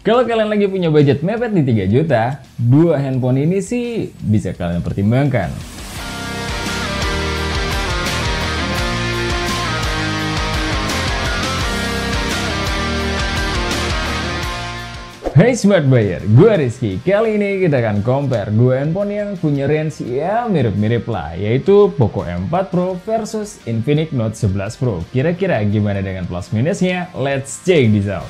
Kalau kalian lagi punya budget mepet di 3 juta, dua handphone ini sih bisa kalian pertimbangkan. Hey Smart Buyer, gue Rizky. Kali ini kita akan compare dua handphone yang punya range ya mirip-mirip lah, yaitu Poco M4 Pro versus Infinix Note 11 Pro. Kira-kira gimana dengan plus minusnya? Let's check this out.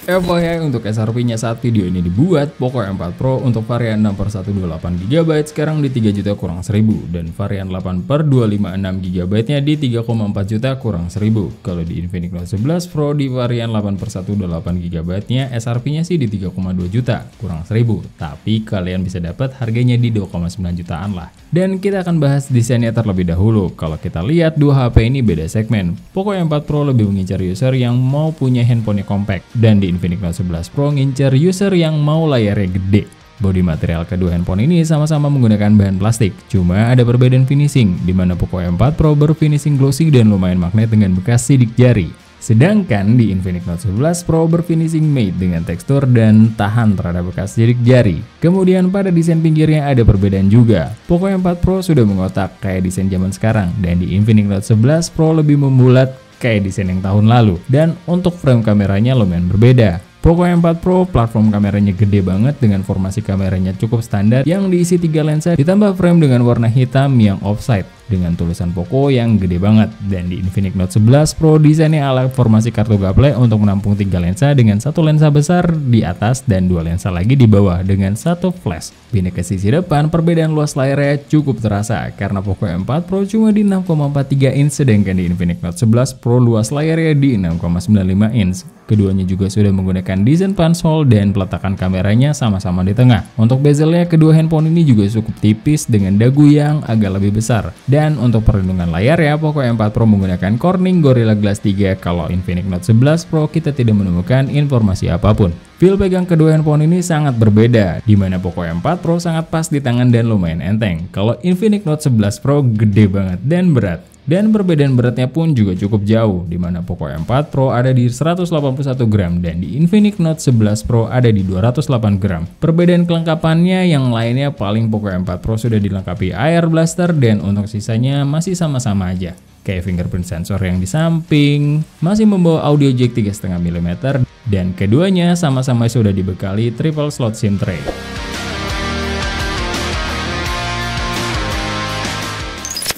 FYI untuk SRP-nya saat video ini dibuat, Poco M4 Pro untuk varian 6/128GB sekarang di 3 juta kurang 1000 dan varian 8/256GB-nya di 3,4 juta kurang 1000. Kalau di Infinix Note 11 Pro di varian 8/128GB-nya SRP-nya sih di 3,2 juta kurang 1000, tapi kalian bisa dapat harganya di 2,9 jutaan lah. Dan kita akan bahas desainnya terlebih dahulu. Kalau kita lihat dua HP ini beda segmen. Poco M4 Pro lebih mengincar user yang mau punya handphonenya compact, dan di Infinix Note 11 Pro ngincar user yang mau layarnya gede. Bodi material kedua handphone ini sama-sama menggunakan bahan plastik, cuma ada perbedaan finishing, di mana Poco M4 Pro berfinishing glossy dan lumayan magnet dengan bekas sidik jari. Sedangkan di Infinix Note 11 Pro berfinishing matte dengan tekstur dan tahan terhadap bekas sidik jari. Kemudian pada desain pinggirnya ada perbedaan juga. Poco M4 Pro sudah mengotak kayak desain zaman sekarang, dan di Infinix Note 11 Pro lebih membulat kayak desain yang tahun lalu. Dan untuk frame kameranya lumayan berbeda. Poco M4 Pro platform kameranya gede banget dengan formasi kameranya cukup standar yang diisi 3 lensa ditambah frame dengan warna hitam yang offside dengan tulisan Poco yang gede banget. Dan di Infinix Note 11 Pro desainnya ala formasi kartu gaple untuk menampung 3 lensa dengan 1 lensa besar di atas dan 2 lensa lagi di bawah dengan 1 flash. Pindah ke sisi depan, perbedaan luas layarnya cukup terasa karena Poco M4 Pro cuma di 6,43 inch sedangkan di Infinix Note 11 Pro luas layarnya di 6,95 inch. Keduanya juga sudah menggunakan desain pansol dan peletakan kameranya sama-sama di tengah. Untuk bezelnya kedua handphone ini juga cukup tipis dengan dagu yang agak lebih besar. Dan untuk perlindungan layar ya, Poco M4 Pro menggunakan Corning Gorilla Glass 3. Kalau Infinix Note 11 Pro kita tidak menemukan informasi apapun. Feel pegang kedua handphone ini sangat berbeda, di mana Poco M4 Pro sangat pas di tangan dan lumayan enteng. Kalau Infinix Note 11 Pro gede banget dan berat. Dan perbedaan beratnya pun juga cukup jauh, di mana Poco M4 Pro ada di 181 gram dan di Infinix Note 11 Pro ada di 208 gram. Perbedaan kelengkapannya yang lainnya paling Poco M4 Pro sudah dilengkapi Air Blaster dan untuk sisanya masih sama-sama aja. Kayak fingerprint sensor yang di samping, masih membawa audio jack 3,5 mm, dan keduanya sama-sama sudah dibekali triple slot SIM tray.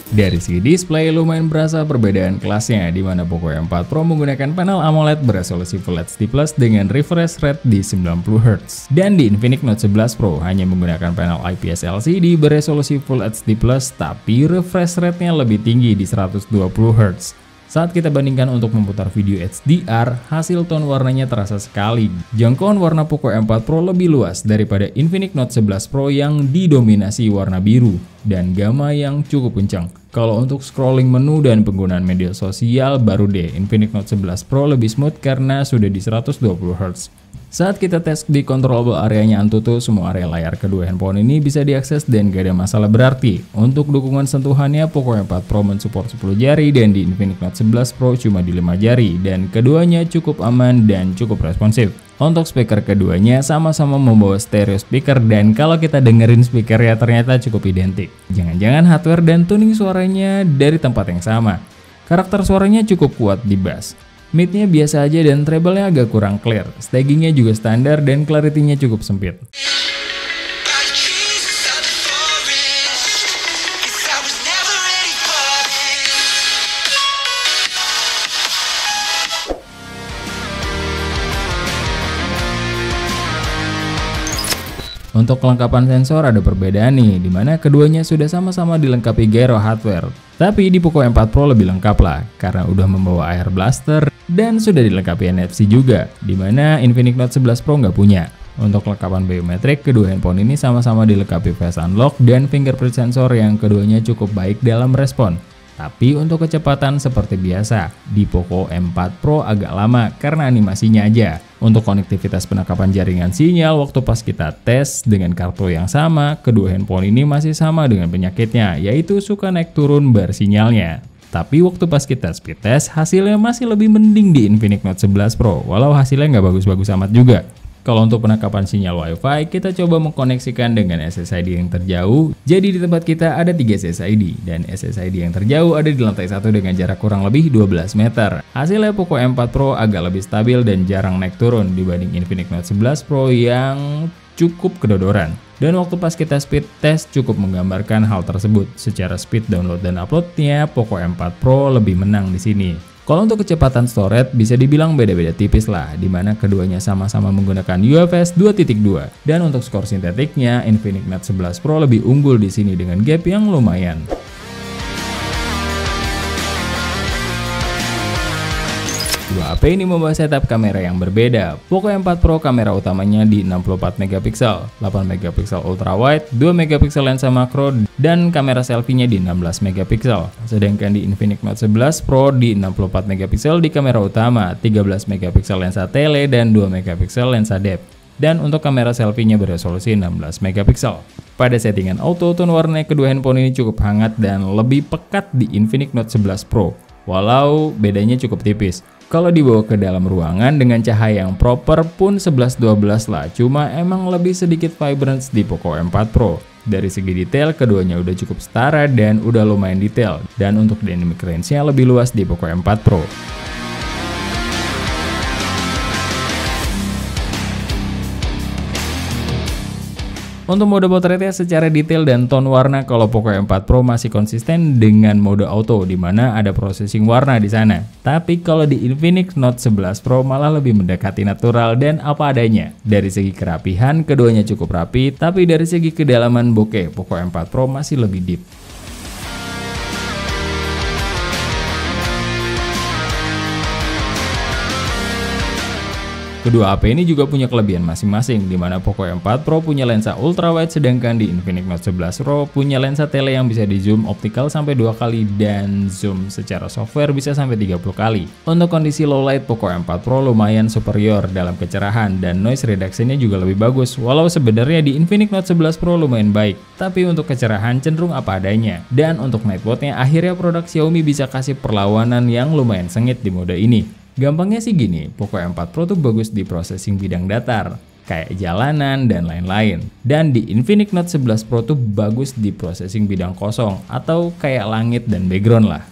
Dari segi display lumayan berasa perbedaan kelasnya, di mana Poco M4 Pro menggunakan panel AMOLED beresolusi Full HD Plus dengan refresh rate di 90Hz. Dan di Infinix Note 11 Pro hanya menggunakan panel IPS LCD beresolusi Full HD Plus tapi refresh rate-nya lebih tinggi di 120Hz. Saat kita bandingkan untuk memutar video HDR, hasil tone warnanya terasa sekali. Jangkauan warna Poco M4 Pro lebih luas daripada Infinix Note 11 Pro yang didominasi warna biru dan gamma yang cukup kencang. Kalau untuk scrolling menu dan penggunaan media sosial, baru deh Infinix Note 11 Pro lebih smooth karena sudah di 120Hz. Saat kita tes di controllable areanya Antutu, semua area layar kedua handphone ini bisa diakses dan gak ada masalah berarti. Untuk dukungan sentuhannya, Poco M4 Pro mensupport 10 jari dan di Infinix Note 11 Pro cuma di 5 jari dan keduanya cukup aman dan cukup responsif. Untuk speaker keduanya sama-sama membawa stereo speaker dan kalau kita dengerin speakernya ternyata cukup identik. Jangan-jangan hardware dan tuning suaranya dari tempat yang sama. Karakter suaranya cukup kuat di bass. Mid-nya biasa aja dan treble-nya agak kurang clear. Staging-nya juga standar dan clarity-nya cukup sempit. Untuk kelengkapan sensor ada perbedaan nih, dimana keduanya sudah sama-sama dilengkapi gyro hardware. Tapi di Poco M4 Pro lebih lengkap lah, karena udah membawa Air Blaster dan sudah dilengkapi NFC juga, dimana Infinix Note 11 Pro nggak punya. Untuk kelengkapan biometrik, kedua handphone ini sama-sama dilengkapi Face Unlock dan fingerprint sensor yang keduanya cukup baik dalam respon. Tapi untuk kecepatan seperti biasa, di Poco M4 Pro agak lama karena animasinya aja. Untuk konektivitas penangkapan jaringan sinyal waktu pas kita tes dengan kartu yang sama, kedua handphone ini masih sama dengan penyakitnya, yaitu suka naik turun bar sinyalnya. Tapi waktu pas kita speed test, hasilnya masih lebih mending di Infinix Note 11 Pro, walau hasilnya nggak bagus-bagus amat juga. Kalau untuk penangkapan sinyal Wi-Fi, kita coba mengkoneksikan dengan SSID yang terjauh. Jadi di tempat kita ada 3 SSID, dan SSID yang terjauh ada di lantai 1 dengan jarak kurang lebih 12 meter. Hasilnya Poco M4 Pro agak lebih stabil dan jarang naik turun dibanding Infinix Note 11 Pro yang cukup kedodoran. Dan waktu pas kita speed test cukup menggambarkan hal tersebut. Secara speed download dan uploadnya, Poco M4 Pro lebih menang di sini. Kalau untuk kecepatan storage bisa dibilang beda-beda tipis lah, dimana keduanya sama-sama menggunakan UFS 2.2. Dan untuk skor sintetiknya, Infinix Note 11 Pro lebih unggul di sini dengan gap yang lumayan. Dua HP ini membawa setup kamera yang berbeda. Poco M4 Pro kamera utamanya di 64 megapiksel, 8 megapiksel ultra wide, 2 megapiksel lensa makro, dan kamera selfie-nya di 16 megapiksel. Sedangkan di Infinix Note 11 Pro di 64 megapiksel di kamera utama, 13 megapiksel lensa tele, dan 2 megapiksel lensa depth. Dan untuk kamera selfie-nya beresolusi 16 megapiksel. Pada settingan auto, tone warna kedua handphone ini cukup hangat dan lebih pekat di Infinix Note 11 Pro, walau bedanya cukup tipis. Kalau dibawa ke dalam ruangan dengan cahaya yang proper pun 11-12 lah, cuma emang lebih sedikit vibrance di Poco M4 Pro. Dari segi detail, keduanya udah cukup setara dan udah lumayan detail. Dan untuk dynamic range-nya lebih luas di Poco M4 Pro. Untuk mode potretnya secara detail dan tone warna, kalau Poco M4 Pro masih konsisten dengan mode auto, di mana ada processing warna di sana. Tapi kalau di Infinix Note 11 Pro malah lebih mendekati natural dan apa adanya. Dari segi kerapihan, keduanya cukup rapi, tapi dari segi kedalaman bokeh, Poco M4 Pro masih lebih deep. Kedua HP ini juga punya kelebihan masing-masing, di mana Poco M4 Pro punya lensa ultrawide, sedangkan di Infinix Note 11 Pro punya lensa tele yang bisa di zoom optikal sampai 2 kali dan zoom secara software bisa sampai 30 kali. Untuk kondisi low light, Poco M4 Pro lumayan superior dalam kecerahan dan noise reduction-nya juga lebih bagus, walau sebenarnya di Infinix Note 11 Pro lumayan baik, tapi untuk kecerahan cenderung apa adanya. Dan untuk night mode-nya, akhirnya produk Xiaomi bisa kasih perlawanan yang lumayan sengit di mode ini. Gampangnya sih gini, Poco M4 Pro tuh bagus di processing bidang datar, kayak jalanan dan lain-lain. Dan di Infinix Note 11 Pro tuh bagus di processing bidang kosong, atau kayak langit dan background lah.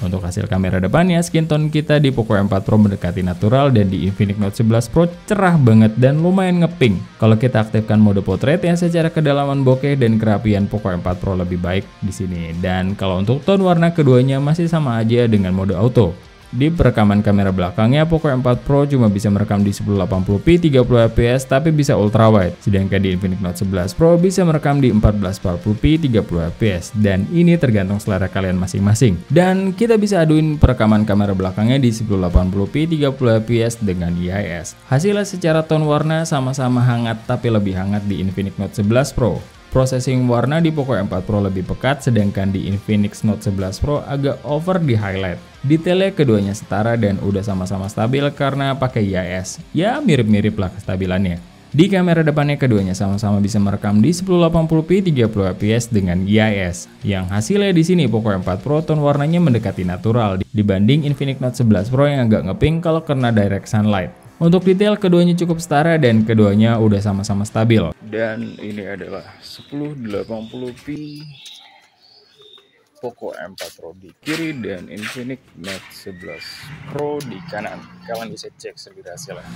Untuk hasil kamera depannya, skin tone kita di Poco M4 Pro mendekati natural dan di Infinix Note 11 Pro cerah banget dan lumayan ngeping. Kalau kita aktifkan mode portrait yang secara kedalaman bokeh dan kerapian Poco M4 Pro lebih baik di sini. Dan kalau untuk tone warna keduanya masih sama aja dengan mode auto. Di perekaman kamera belakangnya, Poco M4 Pro cuma bisa merekam di 1080p 30 fps tapi bisa ultra wide. Sedangkan di Infinix Note 11 Pro bisa merekam di 1440p 30 fps. Dan ini tergantung selera kalian masing-masing. Dan kita bisa aduin perekaman kamera belakangnya di 1080p 30 fps dengan IIS. Hasilnya secara tone warna sama-sama hangat tapi lebih hangat di Infinix Note 11 Pro. Processing warna di Poco M4 Pro lebih pekat, sedangkan di Infinix Note 11 Pro agak over di highlight. Detailnya keduanya setara dan udah sama-sama stabil karena pakai IIS. Ya mirip-mirip lah kestabilannya. Di kamera depannya keduanya sama-sama bisa merekam di 1080p 30 fps dengan IIS. Yang hasilnya di sini Poco M4 Pro tone warnanya mendekati natural dibanding Infinix Note 11 Pro yang agak ngepink kalau kena direct sunlight. Untuk detail keduanya cukup setara dan keduanya udah sama-sama stabil. Dan ini adalah 1080p Poco M4 Pro di kiri dan Infinix Note 11 Pro di kanan. Kalian bisa cek sendiri hasilnya.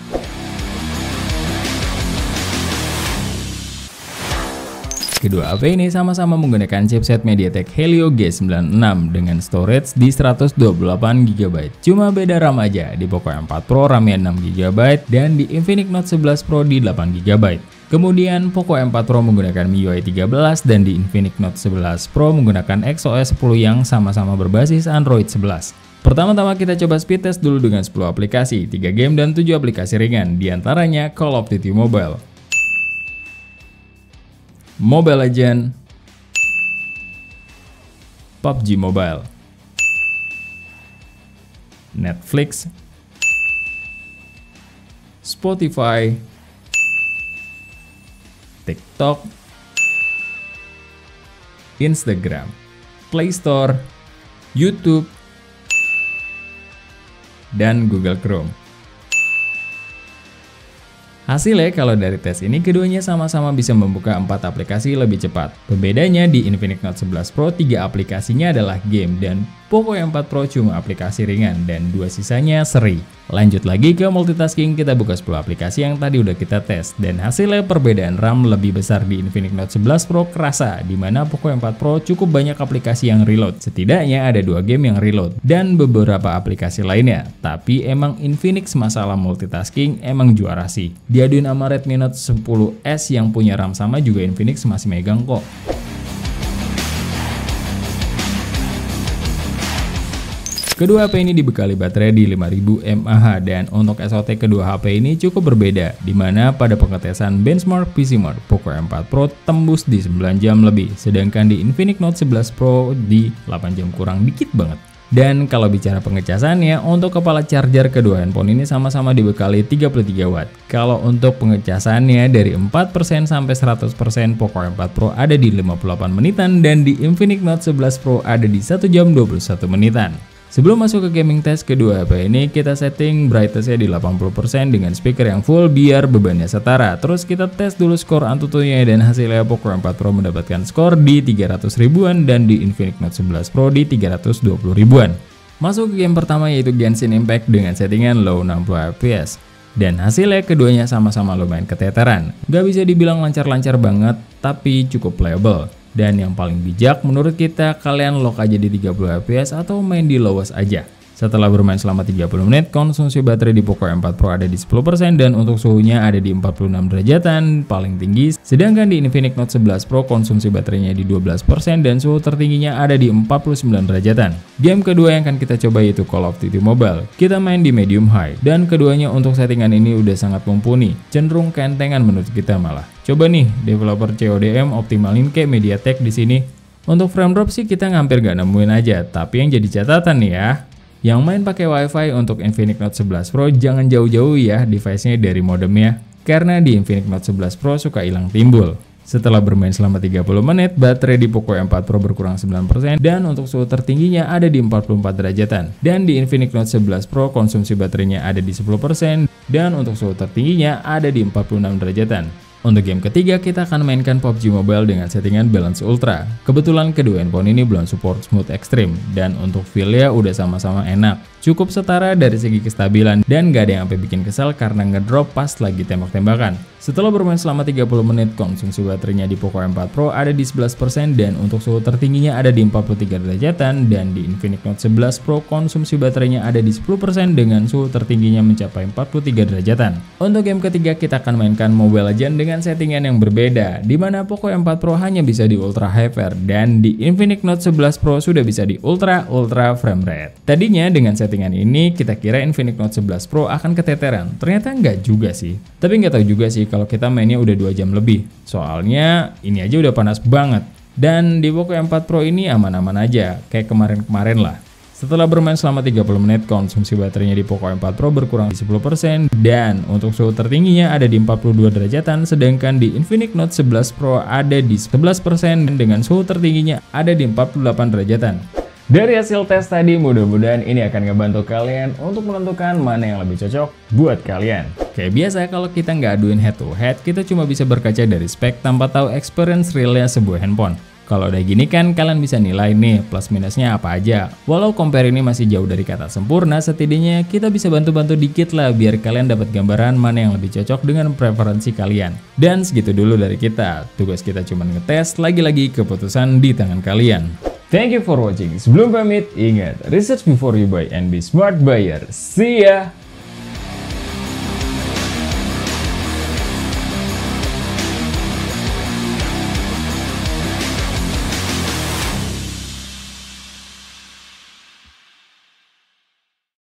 Kedua HP ini sama-sama menggunakan chipset MediaTek Helio G96 dengan storage di 128GB. Cuma beda RAM aja, di Poco M4 Pro RAM-nya 6GB dan di Infinix Note 11 Pro di 8GB. Kemudian Poco M4 Pro menggunakan MIUI 13 dan di Infinix Note 11 Pro menggunakan XOS 10 yang sama-sama berbasis Android 11. Pertama-tama kita coba speed test dulu dengan 10 aplikasi, 3 game dan 7 aplikasi ringan, diantaranya Call of Duty Mobile, Mobile Legends, PUBG Mobile, Netflix, Spotify, TikTok, Instagram, Play Store, YouTube, dan Google Chrome. Hasilnya kalau dari tes ini keduanya sama-sama bisa membuka 4 aplikasi lebih cepat. Pembedanya di Infinix Note 11 Pro 3 aplikasinya adalah game dan Poco M4 Pro cuma aplikasi ringan dan 2 sisanya seri. Lanjut lagi ke multitasking, kita buka 10 aplikasi yang tadi udah kita tes dan hasilnya perbedaan RAM lebih besar di Infinix Note 11 Pro kerasa, dimana Poco M4 Pro cukup banyak aplikasi yang reload. Setidaknya ada 2 game yang reload dan beberapa aplikasi lainnya. Tapi emang Infinix masalah multitasking emang juara sih. Diaduin sama Redmi Note 10S yang punya RAM sama juga Infinix masih megang kok. Kedua HP ini dibekali baterai di 5000 mAh dan untuk SOT kedua HP ini cukup berbeda, dimana pada pengetesan benchmark PC Mode Poco M4 Pro tembus di 9 jam lebih, sedangkan di Infinix Note 11 Pro di 8 jam kurang dikit banget. Dan kalau bicara pengecasannya, untuk kepala charger kedua handphone ini sama-sama dibekali 33 watt. Kalau untuk pengecasannya dari 4% sampai 100% Poco M4 Pro ada di 58 menitan dan di Infinix Note 11 Pro ada di 1 jam 21 menitan. Sebelum masuk ke gaming test kedua HP ini, kita setting brightness-nya di 80% dengan speaker yang full biar bebannya setara. Terus kita tes dulu skor Antutunya dan hasilnya Poco M4 Pro mendapatkan skor di 300 ribuan dan di Infinix Note 11 Pro di 320 ribuan. Masuk ke game pertama yaitu Genshin Impact dengan settingan low 60 fps. Dan hasilnya keduanya sama-sama lumayan keteteran. Gak bisa dibilang lancar-lancar banget, tapi cukup playable. Dan yang paling bijak menurut kita, kalian lock aja di 30 fps atau main di lowest aja. Setelah bermain selama 30 menit, konsumsi baterai di Poco M4 Pro ada di 10% dan untuk suhunya ada di 46 derajatan paling tinggi. Sedangkan di Infinix Note 11 Pro konsumsi baterainya di 12% dan suhu tertingginya ada di 49 derajatan. Game kedua yang akan kita coba yaitu Call of Duty Mobile. Kita main di medium high dan keduanya untuk settingan ini udah sangat mumpuni, cenderung kentengan menurut kita malah. Coba nih developer CODM optimalin kayak MediaTek di sini. Untuk frame drop sih kita hampir gak nemuin aja, tapi yang jadi catatan nih ya, yang main pakai WiFi untuk Infinix Note 11 Pro jangan jauh-jauh ya device-nya dari modemnya, karena di Infinix Note 11 Pro suka hilang timbul. Setelah bermain selama 30 menit, baterai di Poco M4 Pro berkurang 9% dan untuk suhu tertingginya ada di 44 derajatan. Dan di Infinix Note 11 Pro konsumsi baterainya ada di 10% dan untuk suhu tertingginya ada di 46 derajatan. Untuk game ketiga, kita akan mainkan PUBG Mobile dengan settingan Balance Ultra. Kebetulan kedua handphone ini belum support Smooth Extreme, dan untuk feel-nya udah sama-sama enak. Cukup setara dari segi kestabilan, dan gak ada yang sampai bikin kesal karena ngedrop pas lagi tembak-tembakan. Setelah bermain selama 30 menit, konsumsi baterainya di Poco M4 Pro ada di 11% dan untuk suhu tertingginya ada di 43 derajatan, dan di Infinix Note 11 Pro konsumsi baterainya ada di 10% dengan suhu tertingginya mencapai 43 derajatan. Untuk game ketiga, kita akan mainkan Mobile Legends dengan settingan yang berbeda, di mana Poco M4 Pro hanya bisa di Ultra HDR dan di Infinix Note 11 Pro sudah bisa di Ultra Frame Rate. Tadinya dengan settingan ini kita kira Infinix Note 11 Pro akan keteteran, ternyata enggak juga sih. Tapi nggak tahu juga sih kalau kita mainnya udah 2 jam lebih, soalnya ini aja udah panas banget. Dan di Poco M4 Pro ini aman-aman aja, kayak kemarin-kemarin lah. Setelah bermain selama 30 menit, konsumsi baterainya di Poco M4 Pro berkurang di 10% dan untuk suhu tertingginya ada di 42 derajatan, sedangkan di Infinix Note 11 Pro ada di 11% dengan suhu tertingginya ada di 48 derajatan. Dari hasil tes tadi, mudah-mudahan ini akan ngebantu kalian untuk menentukan mana yang lebih cocok buat kalian. Kayak biasa, kalau kita nggak aduin head to head, kita cuma bisa berkaca dari spek tanpa tahu experience realnya sebuah handphone. Kalau udah gini kan kalian bisa nilai nih plus minusnya apa aja. Walau compare ini masih jauh dari kata sempurna, setidaknya kita bisa bantu-bantu dikit lah biar kalian dapat gambaran mana yang lebih cocok dengan preferensi kalian. Dan segitu dulu dari kita. Tugas kita cuma ngetes, lagi-lagi keputusan di tangan kalian. Thank you for watching. Sebelum pamit, ingat, research before you buy and be smart buyer. See ya!